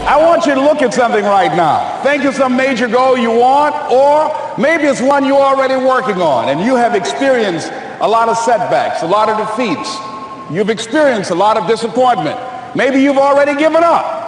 I want you to look at something right now. Think of some major goal you want, or maybe it's one you're already working on and you have experienced a lot of setbacks, a lot of defeats. You've experienced a lot of disappointment. Maybe you've already given up.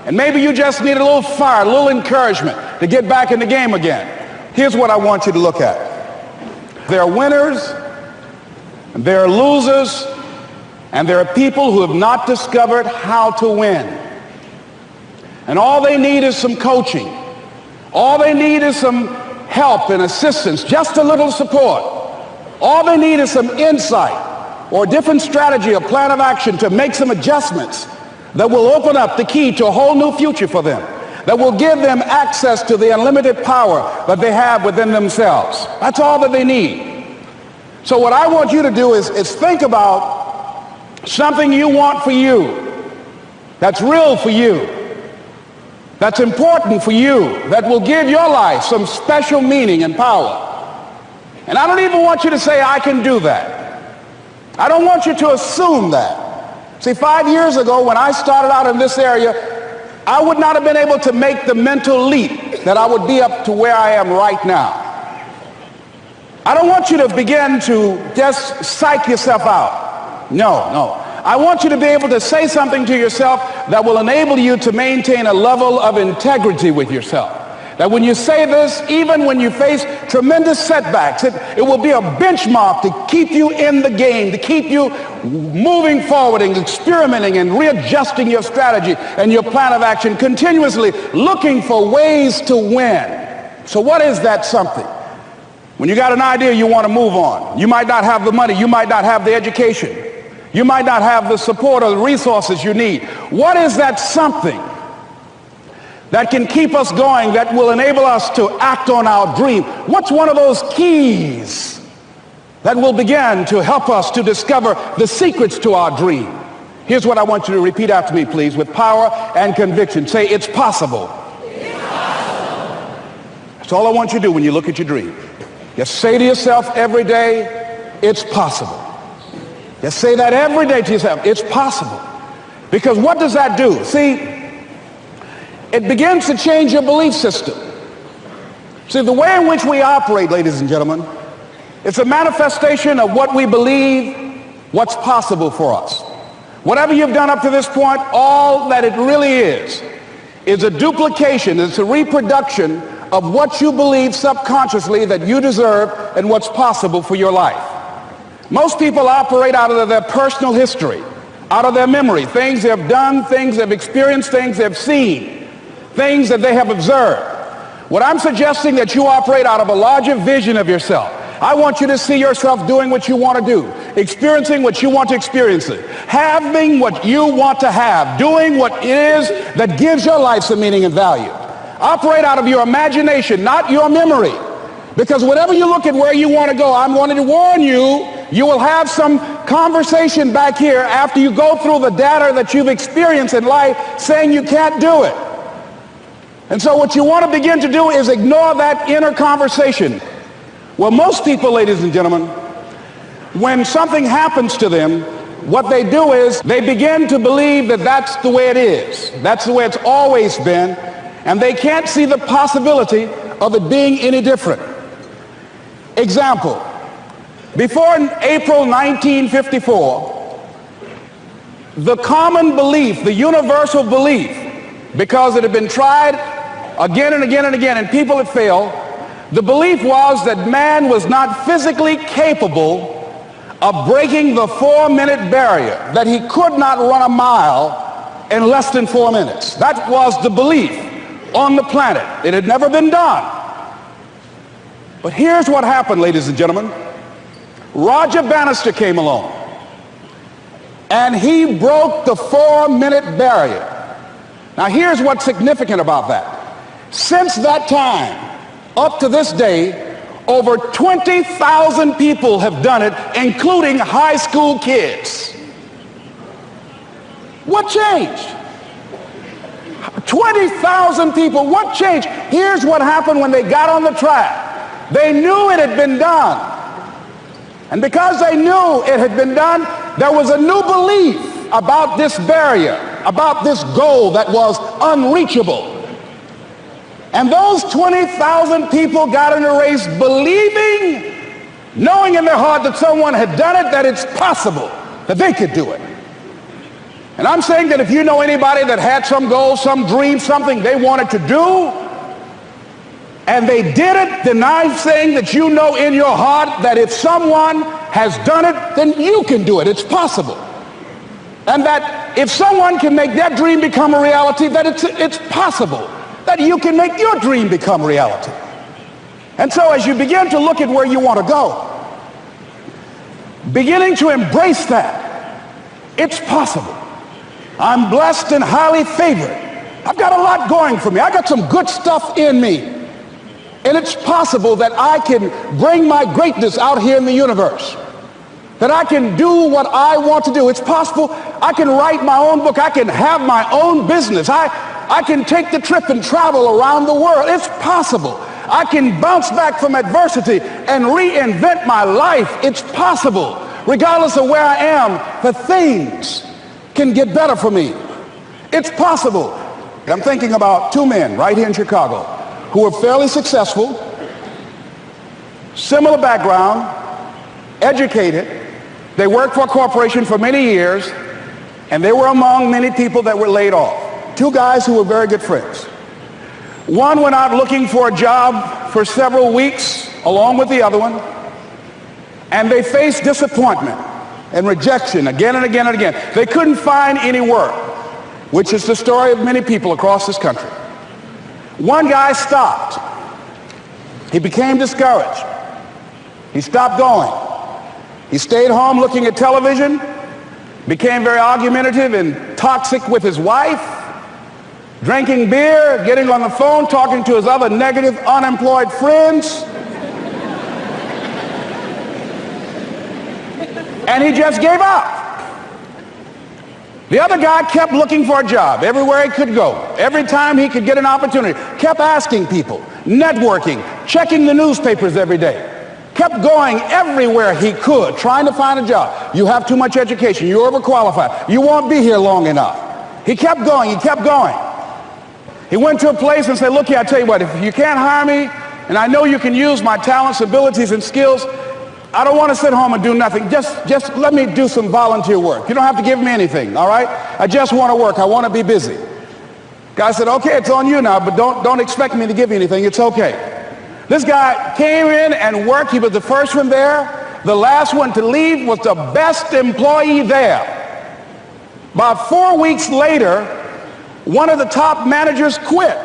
And maybe you just need a little fire, a little encouragement to get back in the game again. Here's what I want you to look at. There are winners, and there are losers, and there are people who have not discovered how to win. And all they need is some coaching. All they need is some help and assistance, just a little support. All they need is some insight or a different strategy, a plan of action to make some adjustments that will open up the key to a whole new future for them, that will give them access to the unlimited power that they have within themselves. That's all that they need. So what I want you to do is think about something you want for you, that's real for you, that's important for you, that will give your life some special meaning and power. And I don't even want you to say, I can do that. I don't want you to assume that. See, 5 years ago when I started out in this area, I would not have been able to make the mental leap that I would be up to where I am right now. I don't want you to begin to just psych yourself out. No. I want you to be able to say something to yourself that will enable you to maintain a level of integrity with yourself. That when you say this, even when you face tremendous setbacks, it will be a benchmark to keep you in the game, to keep you moving forward and experimenting and readjusting your strategy and your plan of action, continuously looking for ways to win. So what is that something? When you got an idea you want to move on, you might not have the money, you might not have the education, you might not have the support or the resources you need. What is that something that can keep us going, that will enable us to act on our dream? What's one of those keys that will begin to help us to discover the secrets to our dream? Here's what I want you to repeat after me, please, with power and conviction. Say, it's possible. It's possible. That's all I want you to do when you look at your dream. Just say to yourself every day, it's possible. Just say that every day to yourself, it's possible. Because what does that do? See, it begins to change your belief system. See, the way in which we operate, ladies and gentlemen, it's a manifestation of what we believe, what's possible for us. Whatever you've done up to this point, all that it really is a duplication, it's a reproduction of what you believe subconsciously that you deserve and what's possible for your life. Most people operate out of their personal history, out of their memory, things they've done, things they've experienced, things they've seen, things that they have observed. What I'm suggesting that you operate out of a larger vision of yourself. I want you to see yourself doing what you want to do, experiencing what you want to experience, having what you want to have, doing what it is that gives your life some meaning and value. Operate out of your imagination, not your memory. Because whatever you look at where you want to go, I'm wanting to warn you, you will have some conversation back here after you go through the data that you've experienced in life saying you can't do it. And so what you want to begin to do is ignore that inner conversation. Well, most people, ladies and gentlemen, when something happens to them, what they do is they begin to believe that that's the way it is. That's the way it's always been. And they can't see the possibility of it being any different. Example, before April 1954, the common belief, the universal belief, because it had been tried again and again and again, and people had failed, the belief was that man was not physically capable of breaking the 4-minute barrier, that he could not run a mile in less than 4 minutes. That was the belief on the planet. It had never been done. But here's what happened, ladies and gentlemen. Roger Bannister came along, and he broke the 4-minute barrier. Now here's what's significant about that. Since that time, up to this day, over 20,000 people have done it, including high school kids. What changed? 20,000 people, what changed? Here's what happened when they got on the track. They knew it had been done. And because they knew it had been done, there was a new belief about this barrier, about this goal that was unreachable. And those 20,000 people got in a race believing, knowing in their heart that someone had done it, that it's possible that they could do it. And I'm saying that if you know anybody that had some goal, some dream, something they wanted to do, and they did it, then I'm saying that you know in your heart that if someone has done it, then you can do it. It's possible. And that if someone can make their dream become a reality, that it's possible that you can make your dream become reality. And so as you begin to look at where you want to go, beginning to embrace that, it's possible. I'm blessed and highly favored. I've got a lot going for me. I got some good stuff in me. And it's possible that I can bring my greatness out here in the universe. That I can do what I want to do. It's possible I can write my own book. I can have my own business. I can take the trip and travel around the world. It's possible. I can bounce back from adversity and reinvent my life. It's possible. Regardless of where I am, the things can get better for me. It's possible. I'm thinking about two men right here in Chicago who were fairly successful, similar background, educated. They worked for a corporation for many years, and they were among many people that were laid off. Two guys who were very good friends. One went out looking for a job for several weeks along with the other one, and they faced disappointment and rejection again and again and again. They couldn't find any work, which is the story of many people across this country. One guy stopped. He became discouraged. He stopped going. He stayed home looking at television, became very argumentative and toxic with his wife, drinking beer, getting on the phone, talking to his other negative, unemployed friends. And he just gave up. The other guy kept looking for a job everywhere he could go. Every time he could get an opportunity, kept asking people, networking, checking the newspapers every day. Kept going everywhere he could, trying to find a job. You have too much education. You're overqualified. You won't be here long enough. He kept going. He kept going. He went to a place and said, look here, I tell you what, if you can't hire me, and I know you can use my talents, abilities, and skills, I don't want to sit home and do nothing. Just let me do some volunteer work. You don't have to give me anything, all right? I just want to work. I want to be busy. Guy said, okay, it's on you now, but don't expect me to give you anything. It's okay. This guy came in and worked. He was the first one there. The last one to leave was the best employee there. About 4 weeks later, one of the top managers quit.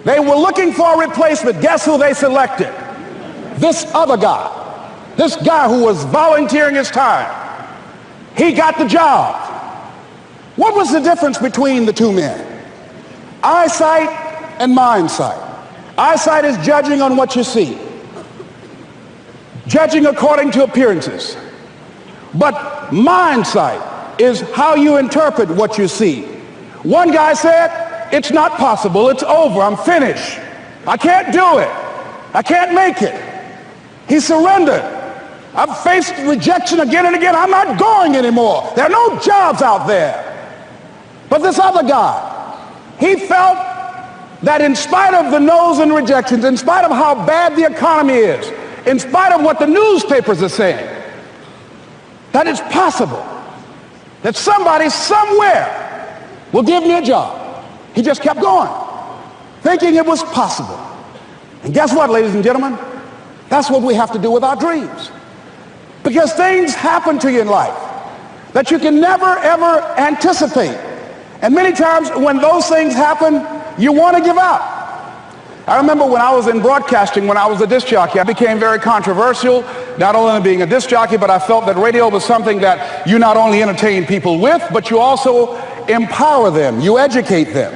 They were looking for a replacement. Guess who they selected? This other guy. This guy who was volunteering his time. He got the job. What was the difference between the two men? Eyesight and mindsight. Eyesight is judging on what you see. Judging according to appearances. But mindsight is how you interpret what you see. One guy said, it's not possible. It's over. I'm finished. I can't do it. I can't make it. He surrendered. I've faced rejection again and again. I'm not going anymore. There are no jobs out there. But this other guy, he felt that in spite of the no's and rejections, in spite of how bad the economy is, in spite of what the newspapers are saying, that it's possible that somebody somewhere will give me a job. He just kept going, thinking it was possible. And guess what, ladies and gentlemen? That's what we have to do with our dreams. Because things happen to you in life that you can never, ever anticipate. And many times when those things happen, you want to give up. I remember when I was in broadcasting, when I was a disc jockey, I became very controversial, not only being a disc jockey, but I felt that radio was something that you not only entertain people with, but you also empower them, you educate them.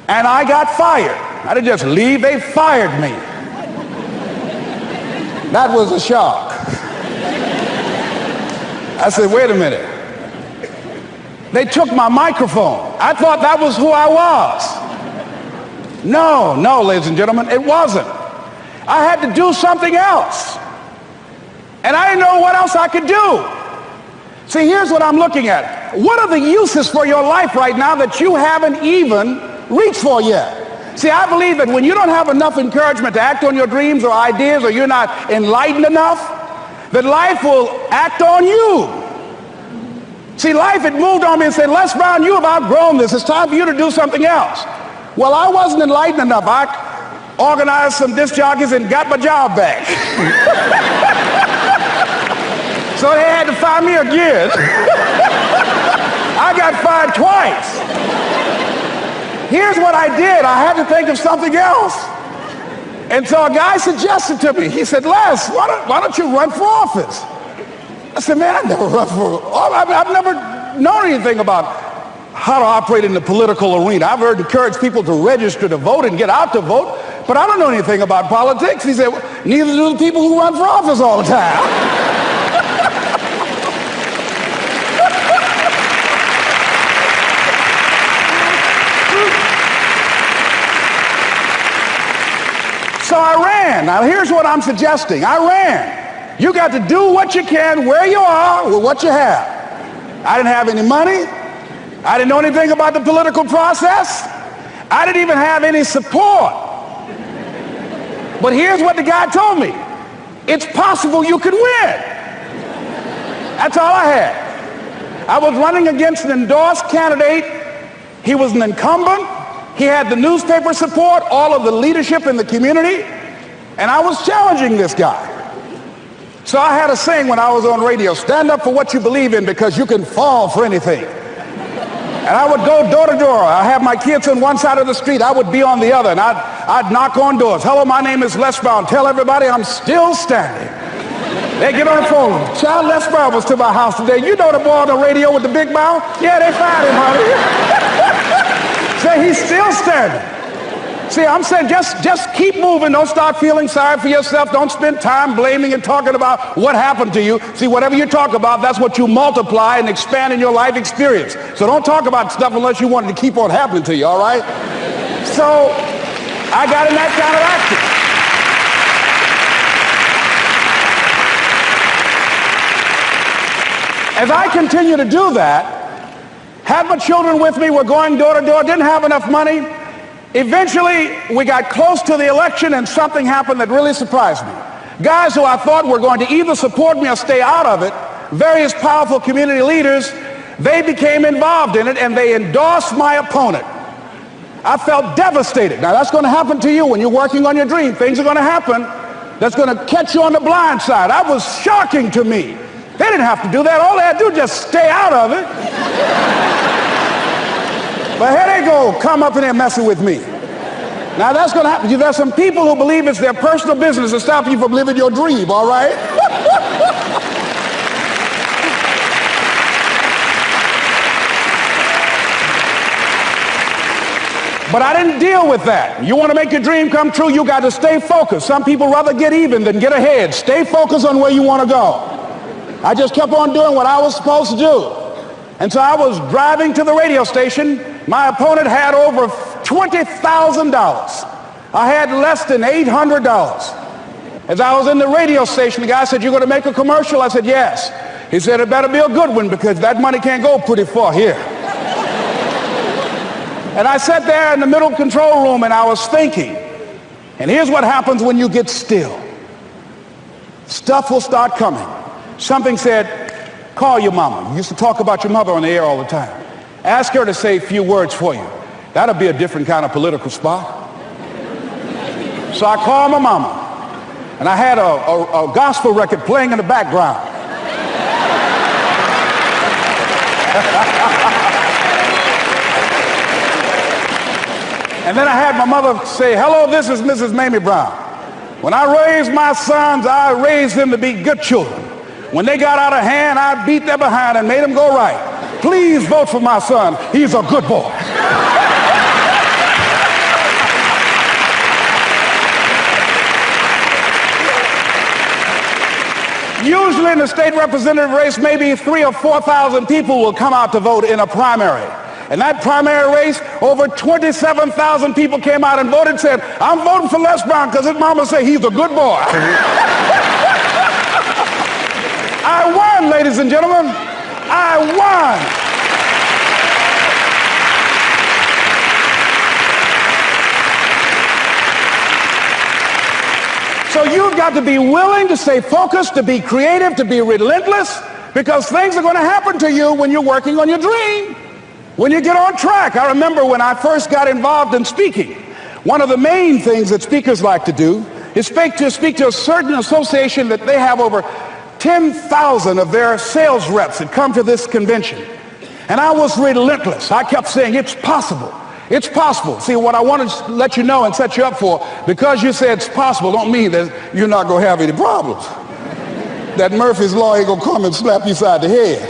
And I got fired. I didn't just leave, they fired me. That was a shock. I said, wait a minute. They took my microphone. I thought that was who I was. No, ladies and gentlemen, it wasn't. I had to do something else. And I didn't know what else I could do. See, here's what I'm looking at. what are the uses for your life right now that you haven't even reached for yet? See, I believe that when you don't have enough encouragement to act on your dreams or ideas, or you're not enlightened enough, that life will act on you. See, life had moved on me and said, Les Brown, you have outgrown this. It's time for you to do something else. Well, I wasn't enlightened enough. I organized some disc jockeys and got my job back. So they had to fire me again. I got fired twice. Here's what I did. I had to think of something else. And so a guy suggested to me, he said, Les, why don't you run for office? I said, man, I've never run for office. I've never known anything about how to operate in the political arena. I've encouraged people to register to vote and get out to vote, but I don't know anything about politics. He said, neither do the people who run for office all the time. So I ran. Now here's what I'm suggesting. I ran. You got to do what you can where you are with what you have. I didn't have any money. I didn't know anything about the political process. I didn't even have any support. But here's what the guy told me. It's possible you could win. That's all I had. I was running against an endorsed candidate. He was an incumbent. He had the newspaper support, all of the leadership in the community, and I was challenging this guy. So I had a saying when I was on radio, stand up for what you believe in because you can fall for anything. And I would go door to door. I have my kids on one side of the street. I would be on the other, and I'd knock on doors. Hello, my name is Les Brown. Tell everybody I'm still standing. They get on the phone. Child, Les Brown was to my house today. You know the boy on the radio with the big mouth? Yeah, they fired him, honey. Say he's still standing. See, I'm saying just keep moving. Don't start feeling sorry for yourself. Don't spend time blaming and talking about what happened to you. See, whatever you talk about, that's what you multiply and expand in your life experience. So don't talk about stuff unless you want it to keep on happening to you, all right? So I got in that kind of action. As I continue to do that, had my children with me, were going door to door, didn't have enough money. Eventually, we got close to the election and something happened that really surprised me. Guys who I thought were going to either support me or stay out of it, various powerful community leaders, they became involved in it and they endorsed my opponent. I felt devastated. Now that's going to happen to you when you're working on your dream. Things are going to happen that's going to catch you on the blind side. That was shocking to me. They didn't have to do that. All they had to do was just stay out of it. But here they go, come up in there messing with me. Now that's going to happen. There's some people who believe it's their personal business to stop you from living your dream, all right? But I didn't deal with that. You want to make your dream come true, you got to stay focused. Some people rather get even than get ahead. Stay focused on where you want to go. I just kept on doing what I was supposed to do. And so I was driving to the radio station. My opponent had over $20,000. I had less than $800. As I was in the radio station, the guy said, "You're going to make a commercial?" I said, "Yes." He said, "It better be a good one because that money can't go pretty far here." And I sat there in the middle control room and I was thinking. And here's what happens when you get still. Stuff will start coming. Something said, call your mama. You used to talk about your mother on the air all the time. Ask her to say a few words for you. That'll be a different kind of political spot. So I called my mama, and I had a gospel record playing in the background. And then I had my mother say, "Hello, this is Mrs. Mamie Brown. When I raised my sons, I raised them to be good children. When they got out of hand, I beat their behind and made them go right. Please vote for my son. He's a good boy." Usually in the state representative race, maybe 3,000 or 4,000 people will come out to vote in a primary. In that primary race, over 27,000 people came out and voted and said, "I'm voting for Les Brown because his mama said he's a good boy." I won, ladies and gentlemen. I won. So you've got to be willing to stay focused, to be creative, to be relentless, because things are going to happen to you when you're working on your dream, when you get on track. I remember when I first got involved in speaking, one of the main things that speakers like to do is speak to a certain association that they have over 10,000 of their sales reps that come to this convention. And I was relentless. I kept saying, it's possible. It's possible. See, what I want to let you know and set you up for, because you said it's possible, don't mean that you're not going to have any problems. That Murphy's Law ain't going to come and slap you side the head.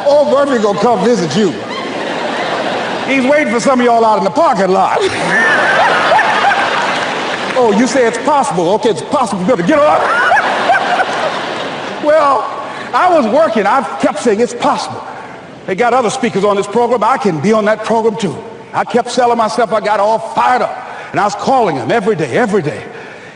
Oh, Murphy going to come visit you. He's waiting for some of y'all out in the parking lot. Oh, you say it's possible. Okay, it's possible. You better get up. Well, I was working. I kept saying it's possible. They got other speakers on this program. I can be on that program too. I kept selling myself. I got all fired up. And I was calling them every day.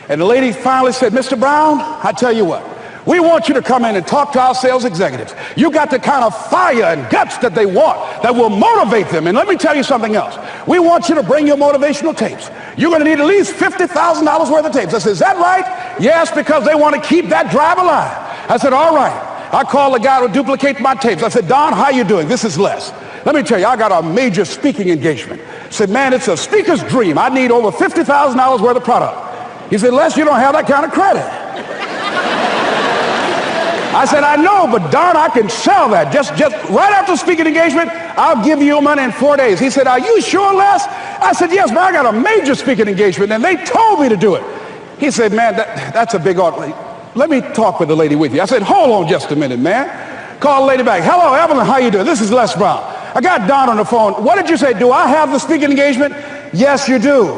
And the lady finally said, Mr. Brown, I tell you what, we want you to come in and talk to our sales executives. You got the kind of fire and guts that they want, that will motivate them. And let me tell you something else. We want you to bring your motivational tapes. You're going to need at least $50,000 worth of tapes. I said, is that right? Yes, because they want to keep that drive alive. I said, all right. I called the guy to duplicate my tapes. I said, Don, how you doing? This is Les. Let me tell you, I got a major speaking engagement. I said, man, it's a speaker's dream. I need over $50,000 worth of product. He said, Les, you don't have that kind of credit. I said, I know, but Don, I can sell that. Just right after speaking engagement, I'll give you your money in 4 days. He said, are you sure, Les? I said, yes, man, I got a major speaking engagement, and they told me to do it. He said, man, that's a big order. Let me talk with the lady with you. I said, hold on just a minute, man. Call the lady back. Hello, Evelyn, how you doing? This is Les Brown. I got Don on the phone. What did you say? Do I have the speaking engagement? Yes, you do.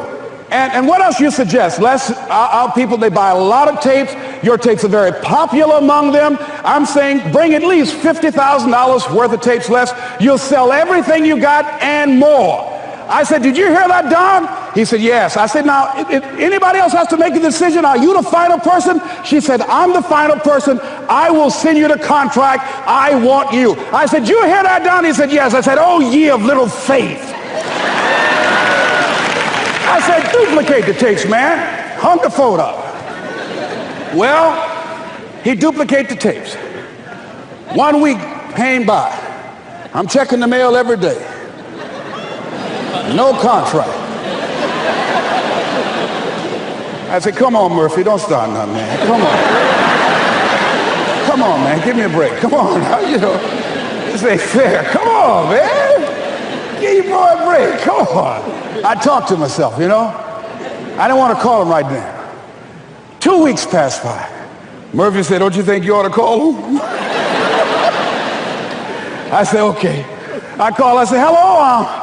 And what else you suggest? Les, our people, they buy a lot of tapes. Your tapes are very popular among them. I'm saying bring at least $50,000 worth of tapes, Les. You'll sell everything you got and more. I said, did you hear that, Don? He said, yes. I said, now, if anybody else has to make a decision, are you the final person? She said, I'm the final person. I will send you the contract. I want you. I said, you hear that, Don? He said, yes. I said, oh, ye of little faith. I said, duplicate the tapes, man. Hung the phone up. Well, he duplicated the tapes. 1 week came by. I'm checking the mail every day. No contract. I said, come on, Murphy, don't start nothing, man. Come on. Come on, man, give me a break. Come on, you know, this ain't fair. Come on, man. Give your boy a break. Come on. I talked to myself, you know. I didn't want to call him right now. 2 weeks passed by. Murphy said, don't you think you ought to call him? I said, okay. I called. I said, hello,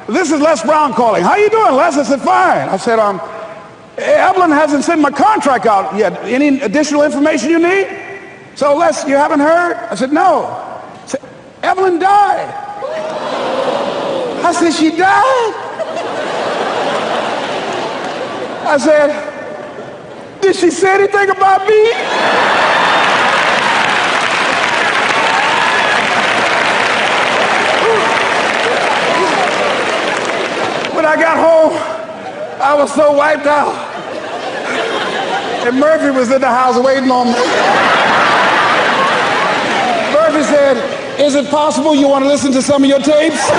this is Les Brown calling. How you doing, Les? I said, fine. I said, Evelyn hasn't sent my contract out yet. Any additional information you need? So, Les, you haven't heard? I said, no. I said, Evelyn died. I said, she died? I said, did she say anything about me? When I got home, I was so wiped out. And Murphy was in the house waiting on me. Murphy said, is it possible you want to listen to some of your tapes?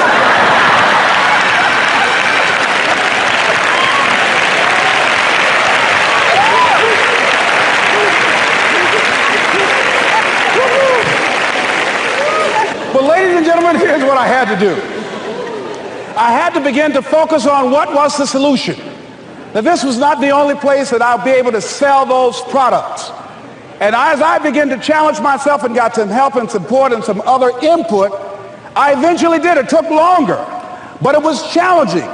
But ladies and gentlemen, here's what I had to do. I had to begin to focus on what was the solution. That this was not the only place that I'll be able to sell those products. And as I began to challenge myself and got some help and support and some other input, I eventually did. It took longer, but it was challenging.